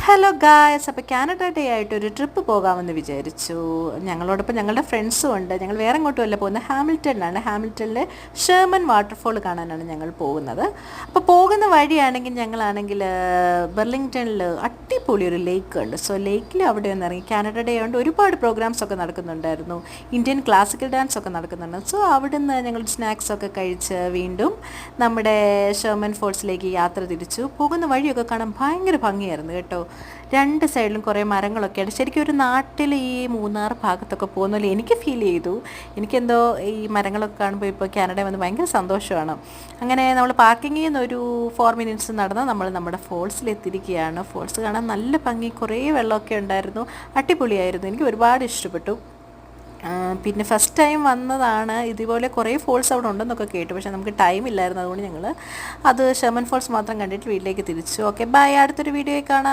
Hello guys, അപ്പോൾ Canada day ആയിട്ടൊരു trip പോകാമെന്ന് വിചാരിച്ചു. ഞങ്ങളോടൊപ്പം ഞങ്ങളുടെ ഫ്രണ്ട്സും ഉണ്ട്. ഞങ്ങൾ വേറെ എങ്ങോട്ടുമല്ല പോകുന്നത്, ഹാമിൽട്ടണിലാണ്. ഹാമിൽട്ടണിലെ ഷെർമൻ വാട്ടർഫോൾ കാണാനാണ് ഞങ്ങൾ പോകുന്നത്. അപ്പോൾ പോകുന്ന വഴിയാണെങ്കിൽ ഞങ്ങളാണെങ്കിൽ ബെർലിംഗ്ടണിൽ അടിപൊളി ഒരു ലേക്ക് ഉണ്ട്. സോ ലേക്കിൽ അവിടെ ഒന്ന് ഇറങ്ങി. കാനഡ ഡേ ആയതുകൊണ്ട് ഒരുപാട് പ്രോഗ്രാംസ് ഒക്കെ നടക്കുന്നുണ്ടായിരുന്നു. ഇന്ത്യൻ ക്ലാസിക്കൽ ഡാൻസ് ഒക്കെ നടക്കുന്നുണ്ട്. സോ അവിടുന്ന് ഞങ്ങൾ സ്നാക്സൊക്കെ കഴിച്ച് വീണ്ടും നമ്മുടെ ഷെർമൻ ഫോൾസിലേക്ക് യാത്ര തിരിച്ചു. പോകുന്ന വഴിയൊക്കെ കാണാൻ ഭയങ്കര ഭംഗിയായിരുന്നു കേട്ടോ. രണ്ട് സൈഡിലും കുറേ മരങ്ങളൊക്കെയാണ്. ശരിക്കും ഒരു നാട്ടിൽ ഈ മൂന്നാർ ഭാഗത്തൊക്കെ പോകുന്ന പോലെ എനിക്ക് ഫീൽ ചെയ്തു. എനിക്കെന്തോ ഈ മരങ്ങളൊക്കെ കാണുമ്പോൾ ഇപ്പോൾ കാനഡ വന്ന് ഭയങ്കര സന്തോഷമാണ്. അങ്ങനെ നമ്മൾ പാർക്കിങ്ങിൽ നിന്ന് ഒരു 4 മിനിറ്റ്സ് നടന്ന് നമ്മൾ നമ്മുടെ ഫോൾസിലെത്തിയിരിക്കുകയാണ്. ഫോൾസ് കാണാൻ നല്ല ഭംഗി, കുറേ വെള്ളമൊക്കെ ഉണ്ടായിരുന്നു. അടിപൊളിയായിരുന്നു. എനിക്ക് ഒരുപാട് ഇഷ്ടപ്പെട്ടു. പിന്നെ ഫസ്റ്റ് ടൈം വന്നതാണ്. ഇതുപോലെ കുറേ ഫോൾസ് അവിടെ ഉണ്ടെന്നൊക്കെ കേട്ടു, പക്ഷേ നമുക്ക് ടൈം ഇല്ലായിരുന്നു. അതുകൊണ്ട് ഞങ്ങൾ ഷെർമൻ ഫോൾസ് മാത്രം കണ്ടിട്ട് വീട്ടിലേക്ക് തിരിച്ചു. Okay, bye. അടുത്തൊരു വീഡിയോയിൽ കാണാം.